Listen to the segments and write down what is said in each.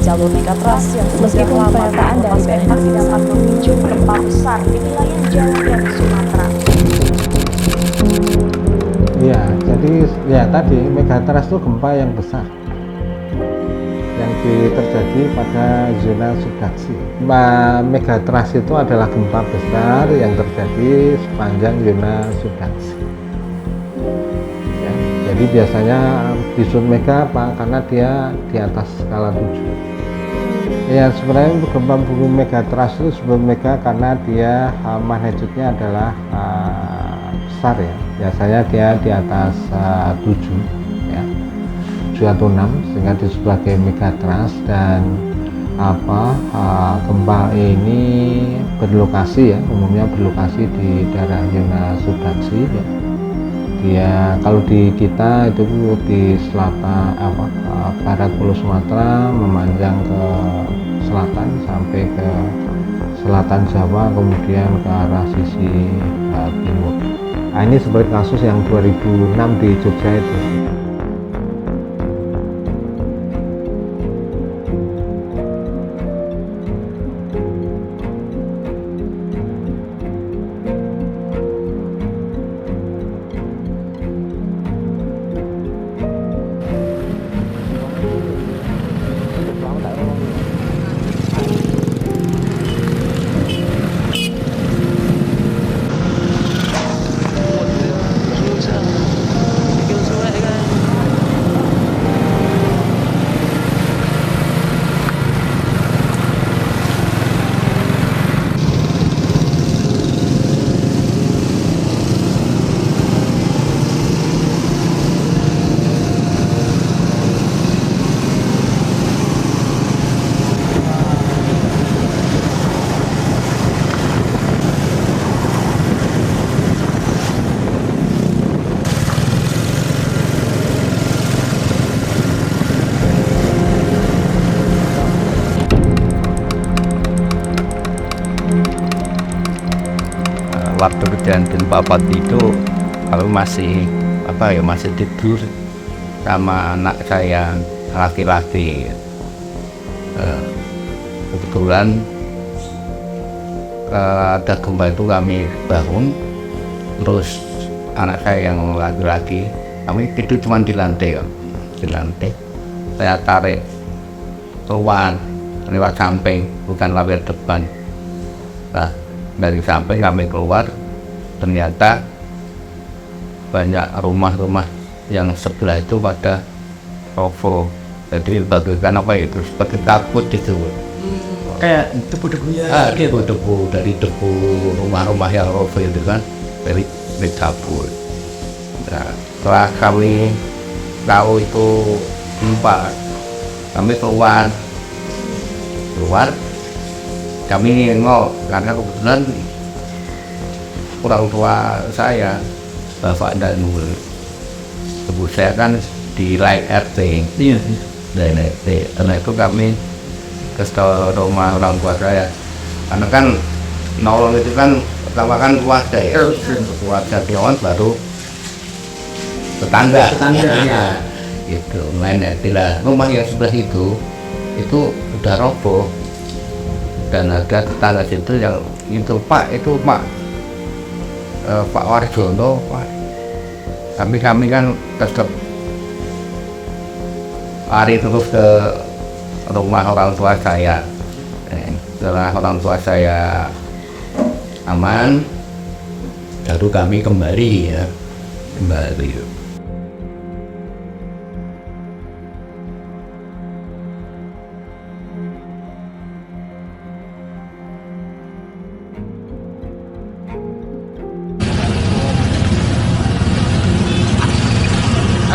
jalur megatrust yang meskipun pernyataan dari BMKG dapat memicu gempa besar di wilayah Jawa dan Sumatera. Iya, jadi ya tadi megatrust itu gempa yang besar yang terjadi pada zona subduksi. Megatrust itu adalah gempa besar yang terjadi sepanjang zona subduksi. Ya, jadi biasanya disebut mega apa? Karena dia di atas skala 7. Ya sebenarnya untuk gempa bumi megatrust itu disebut mega karena dia magnitudenya adalah besar ya. Biasanya dia di atas 7 ya, 7 atau 6 sehingga disebut sebagai megatrust. Dan gempa ini berlokasi ya, umumnya berlokasi di daerah zona subduksi ya. Dia kalau di kita itu di selatan barat Pulau Sumatera memanjang ke selatan sampai ke selatan Jawa, kemudian ke arah sisi timur. Nah, ini seperti kasus yang 2006 di Jogja itu. Waktu kejadian Bapak itu aku masih masih tidur sama anak saya laki-laki. Kebetulan ada gempa itu kami bangun, terus anak saya yang laki-laki, kami tidur cuma di lantai saya tarik keluar lewat samping, bukan lewat depan. Nah, dari samping kami keluar, ternyata banyak rumah-rumah yang sebelah itu pada roboh. Jadi bagaikan itu seperti takut itu. Kayak debu-debu ya. Debu-debu dari debu rumah-rumah yang roboh itu kan dari takut. Nah, setelah kami tahu itu gempa, kami keluar kami nengok karena kebetulan orang tua saya, bapak dan ibu saya kan di lain RT. Iya. Dari RT. Karena itu kami ke rumah orang tua saya. Karena kan nolong itu kan pertama kan keluarga ya. Keluarga Tiawan baru tetangga. Tetangganya. Gitu. Lain RT lah. Rumah yang sebelah itu udah roboh. Dan ada tetangga situ yang itu Pak Warjono Pak. Kami kan tetap lari terus ke rumah orang tua saya. Setelah orang tua saya aman, baru kami kembali.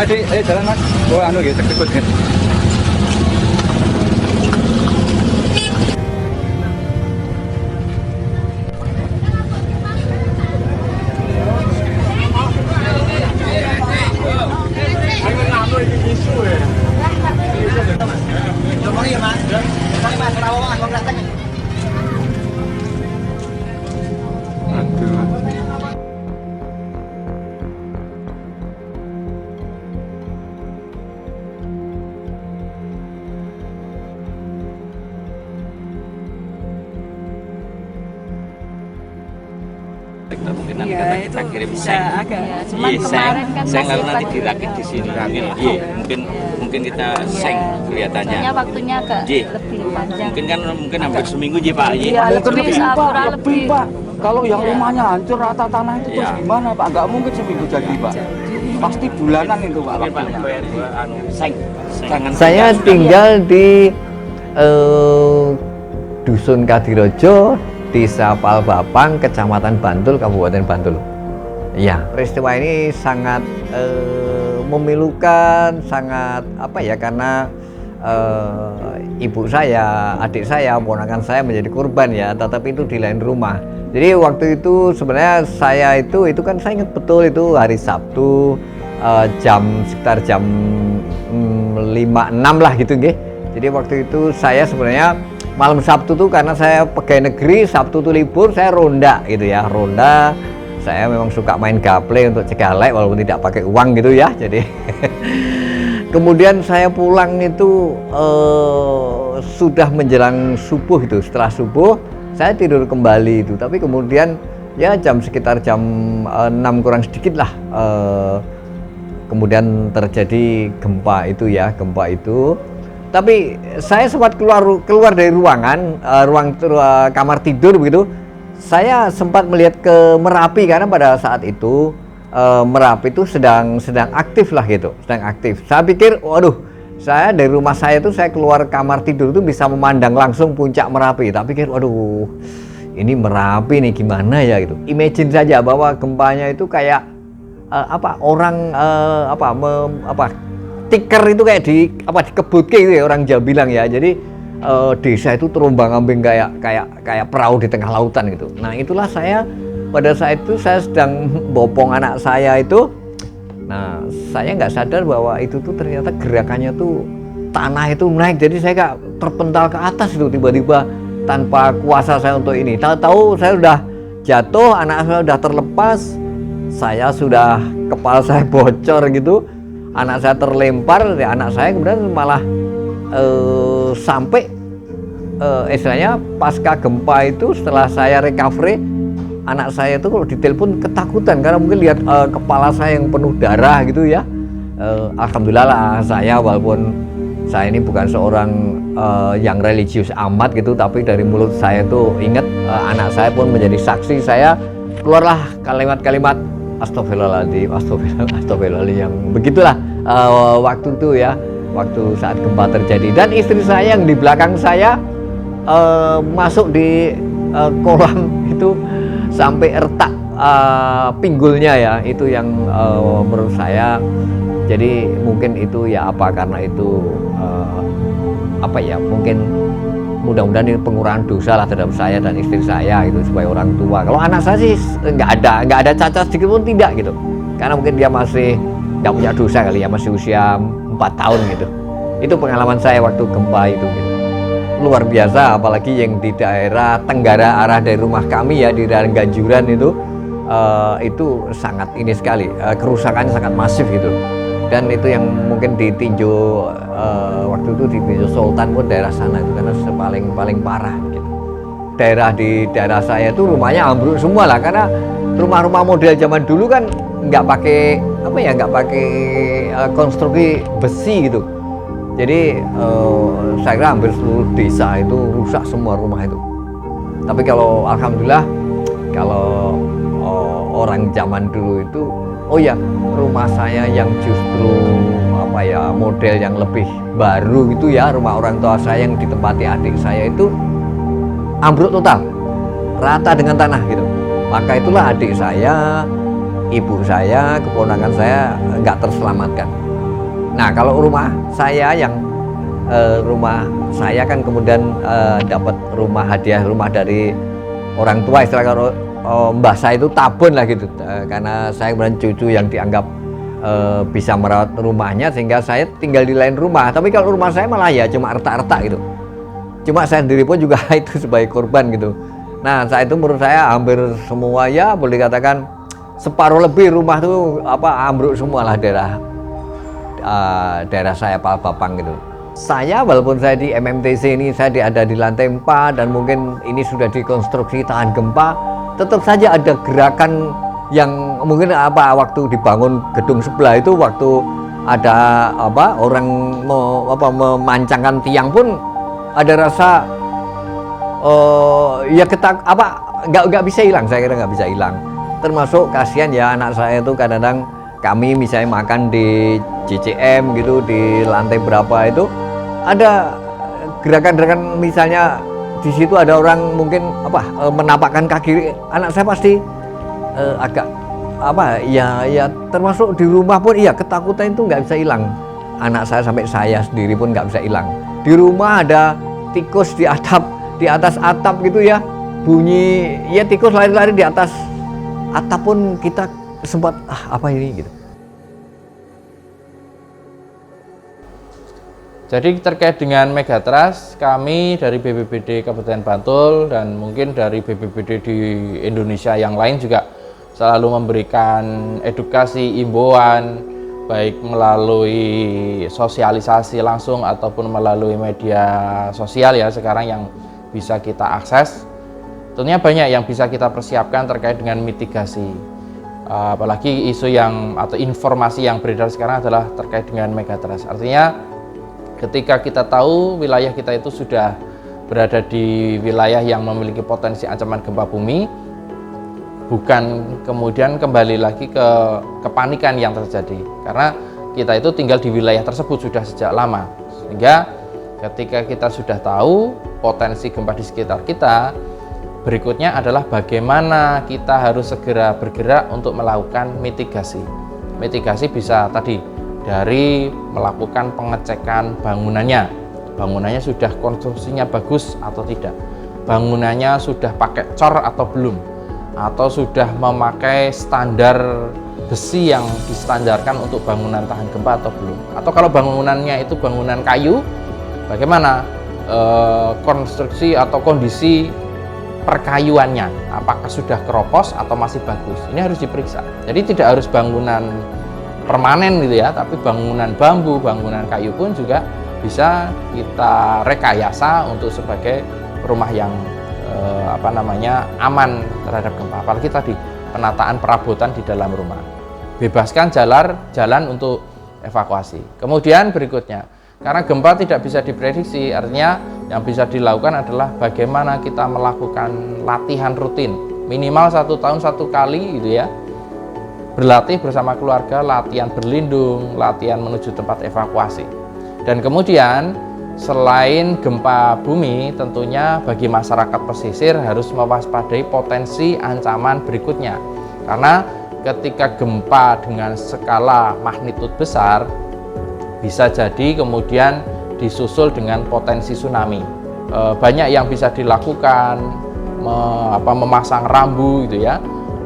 Adik, jalan mas. Bawa gitu, ikut kan. Mungkin nanti Iya, kita itu kirim bisa seng. agak. Cuman Iya, kemarin kan seng lalu masih nanti pagi. dirakit di sini. Mungkin kita seng kelihatannya. Soalnya waktunya agak Ji. lebih panjang. Mungkin hampir seminggu Ji Pak. Ji. Iya, Mungkin lebih, lebih, Pak. kurang Lebih, lebih. Pak. Kalau yang Iya. rumahnya hancur rata tanah itu terus Iya. gimana, Pak? Nggak mungkin seminggu jadi, Pak. Pasti bulanan itu, Pak. Oke Pak, waktunya. bayar dua seng. Jangan Saya tinggal di Dusun Kadirojo, Desa Palbapang, Kecamatan Bantul, Kabupaten Bantul. Ya, peristiwa ini sangat memilukan, sangat apa ya, karena ibu saya, adik saya, ponakan saya menjadi korban ya, tetapi itu di lain rumah. Jadi waktu itu sebenarnya saya itu kan saya ingat betul itu hari Sabtu sekitar jam 5-6 lah gitu nggih. Jadi waktu itu saya sebenarnya malam Sabtu tuh karena saya pegawai negeri, Sabtu tuh libur, saya ronda gitu ya, ronda. Saya memang suka main gaple untuk cegalek walaupun tidak pakai uang gitu ya. Jadi kemudian saya pulang itu sudah menjelang subuh itu. Setelah subuh saya tidur kembali itu. Tapi kemudian ya sekitar jam 6 kurang sedikit lah. Kemudian terjadi gempa itu ya, gempa itu. Tapi saya sempat keluar dari ruangan, kamar tidur begitu. Saya sempat melihat ke Merapi karena pada saat itu Merapi itu sedang aktif lah gitu, sedang aktif. Saya pikir, waduh, saya dari rumah saya itu saya keluar kamar tidur itu bisa memandang langsung puncak Merapi. Tak pikir, waduh, ini Merapi nih gimana ya gitu. Imagine saja bahwa gempanya itu kayak tikar itu kayak dikebutke gitu ya, orang Jawa bilang ya. Jadi desa itu terombang-ambing kayak perahu di tengah lautan gitu. Nah, itulah saya pada saat itu saya sedang bopong anak saya itu. Nah, saya nggak sadar bahwa itu tuh ternyata gerakannya tuh tanah itu naik. Jadi saya kayak terpental ke atas itu tiba-tiba tanpa kuasa saya untuk ini. Tahu-tahu saya udah jatuh, anak saya udah terlepas, saya sudah kepala saya bocor gitu. Anak saya terlempar, ya anak saya kemudian malah sampai istilahnya pasca gempa itu setelah saya recovery, anak saya itu kalau ditelepon ketakutan karena mungkin lihat kepala saya yang penuh darah gitu ya. Alhamdulillah lah saya, walaupun saya ini bukan seorang yang religius amat gitu, tapi dari mulut saya tuh ingat anak saya pun menjadi saksi. Saya keluarlah kalimat-kalimat astagfirullahaladzim, astagfirullahaladzim yang begitulah waktu itu ya, waktu saat gempa terjadi. Dan istri saya yang di belakang saya masuk di kolam itu sampai retak pinggulnya ya, itu yang menurut saya, jadi mungkin itu ya karena itu mungkin mudah-mudahan ini pengurangan dosa lah terhadap saya dan istri saya itu sebagai orang tua. Kalau anak saya sih nggak ada cacat sedikit pun tidak gitu, karena mungkin dia masih nggak punya dosa kali ya, masih usia 4 tahun gitu. Itu pengalaman saya waktu gempa itu gitu. Luar biasa, apalagi yang di daerah tenggara arah dari rumah kami ya, di daerah Ganjuran itu sangat ini sekali, kerusakannya sangat masif gitu. Dan itu yang mungkin ditinjau waktu itu ditinjau Sultan pun daerah sana itu karena paling parah gitu. Di daerah saya itu rumahnya ambruk semua lah, karena rumah-rumah model zaman dulu kan nggak pakai konstruksi besi gitu. Jadi saya kira hampir seluruh desa itu rusak semua rumah itu. Tapi kalau alhamdulillah kalau orang zaman dulu itu, rumah saya yang justru model yang lebih baru gitu ya, rumah orang tua saya yang ditempati adik saya itu ambruk total, rata dengan tanah gitu. Maka itulah adik saya, ibu saya, keponakan saya nggak terselamatkan. Nah, kalau rumah saya kan kemudian dapat hadiah rumah dari orang tua, istilah kalau mbah saya itu tabun lah gitu, karena saya kemudian cucu yang dianggap bisa merawat rumahnya sehingga saya tinggal di lain rumah. Tapi kalau rumah saya malah ya cuma retak-retak gitu, cuma saya sendiri pun juga itu sebagai korban gitu. Nah, saat itu menurut saya hampir semua ya boleh dikatakan separuh lebih rumah tuh ambruk semua lah daerah saya Palbapang gitu. Saya walaupun saya di MMTC ini saya ada di lantai 4 dan mungkin ini sudah dikonstruksi tahan gempa, tetap saja ada gerakan yang mungkin waktu dibangun gedung sebelah itu, waktu ada orang memancangkan tiang pun ada rasa nggak bisa hilang. Saya kira nggak bisa hilang. Termasuk kasihan ya anak saya itu kadang-kadang, kami misalnya makan di JCM gitu, di lantai berapa itu ada gerakan-gerakan, misalnya di situ ada orang mungkin menapakkan kaki, anak saya pasti agak ya termasuk di rumah pun ketakutan itu nggak bisa hilang. Anak saya sampai saya sendiri pun nggak bisa hilang. Di rumah ada tikus di atas atap gitu ya, bunyi ya tikus lari-lari di atas atap pun kita sempat apa ini gitu. Jadi terkait dengan Megatrust, kami dari BPBD Kabupaten Bantul dan mungkin dari BPBD di Indonesia yang lain juga selalu memberikan edukasi, imbauan, baik melalui sosialisasi langsung ataupun melalui media sosial ya sekarang yang bisa kita akses. Tentunya banyak yang bisa kita persiapkan terkait dengan mitigasi. Apalagi isu atau informasi yang beredar sekarang adalah terkait dengan Megatrust. Artinya ketika kita tahu wilayah kita itu sudah berada di wilayah yang memiliki potensi ancaman gempa bumi, bukan kemudian kembali lagi ke kepanikan yang terjadi, karena kita itu tinggal di wilayah tersebut sudah sejak lama, sehingga ketika kita sudah tahu potensi gempa di sekitar kita, berikutnya adalah bagaimana kita harus segera bergerak untuk melakukan mitigasi. Mitigasi bisa tadi dari melakukan pengecekan bangunannya sudah konstruksinya bagus atau tidak, bangunannya sudah pakai cor atau belum, atau sudah memakai standar besi yang distandarkan untuk bangunan tahan gempa atau belum, atau kalau bangunannya itu bangunan kayu, bagaimana konstruksi atau kondisi perkayuannya, apakah sudah keropos atau masih bagus. Ini harus diperiksa. Jadi tidak harus bangunan permanen gitu ya, tapi bangunan bambu, bangunan kayu pun juga bisa kita rekayasa untuk sebagai rumah yang aman terhadap gempa. Apalagi tadi penataan perabotan di dalam rumah. Bebaskan jalan untuk evakuasi. Kemudian berikutnya, karena gempa tidak bisa diprediksi, artinya yang bisa dilakukan adalah bagaimana kita melakukan latihan rutin minimal 1 tahun 1 kali gitu ya. Berlatih bersama keluarga, latihan berlindung, latihan menuju tempat evakuasi. Dan kemudian selain gempa bumi, tentunya bagi masyarakat pesisir harus mewaspadai potensi ancaman berikutnya. Karena ketika gempa dengan skala magnitud besar, bisa jadi kemudian disusul dengan potensi tsunami. Banyak yang bisa dilakukan, memasang rambu gitu ya,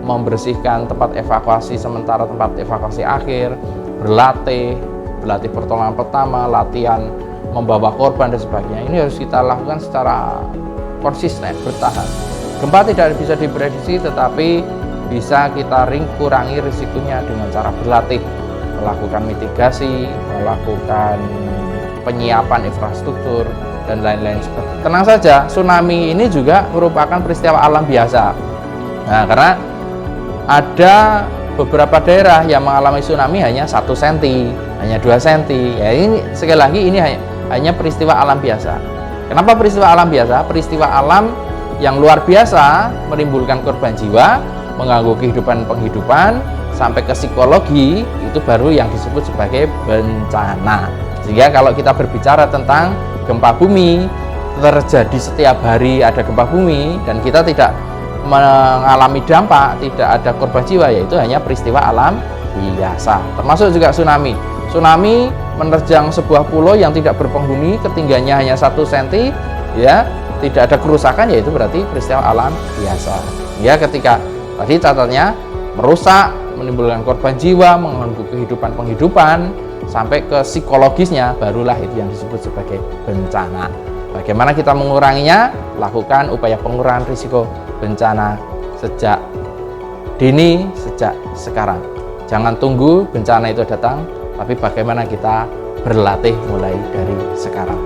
membersihkan tempat evakuasi sementara, tempat evakuasi akhir, berlatih pertolongan pertama, latihan membawa korban dan sebagainya. Ini harus kita lakukan secara konsisten, bertahap. Gempa tidak bisa diprediksi, tetapi bisa kita kurangi risikonya dengan cara berlatih, melakukan mitigasi, melakukan penyiapan infrastruktur dan lain-lain seperti itu. Tenang saja, tsunami ini juga merupakan peristiwa alam biasa. Nah, karena ada beberapa daerah yang mengalami tsunami hanya 1 cm, hanya 2 cm. Ya ini sekali lagi ini hanya peristiwa alam biasa. Kenapa peristiwa alam biasa? Peristiwa alam yang luar biasa menimbulkan korban jiwa, mengganggu penghidupan sampai ke psikologi, itu baru yang disebut sebagai bencana. Sehingga kalau kita berbicara tentang gempa bumi, terjadi setiap hari ada gempa bumi dan kita tidak mengalami dampak, tidak ada korban jiwa, yaitu hanya peristiwa alam biasa. Termasuk juga tsunami. Tsunami menerjang sebuah pulau yang tidak berpenghuni, ketinggiannya hanya 1 cm, ya, tidak ada kerusakan, yaitu berarti peristiwa alam biasa. Ya, ketika tadi catatannya merusak, menimbulkan korban jiwa, mengganggu penghidupan sampai ke psikologisnya, barulah itu yang disebut sebagai bencana. Bagaimana kita menguranginya? Lakukan upaya pengurangan risiko bencana sejak dini, sejak sekarang. Jangan tunggu bencana itu datang, tapi bagaimana kita berlatih mulai dari sekarang.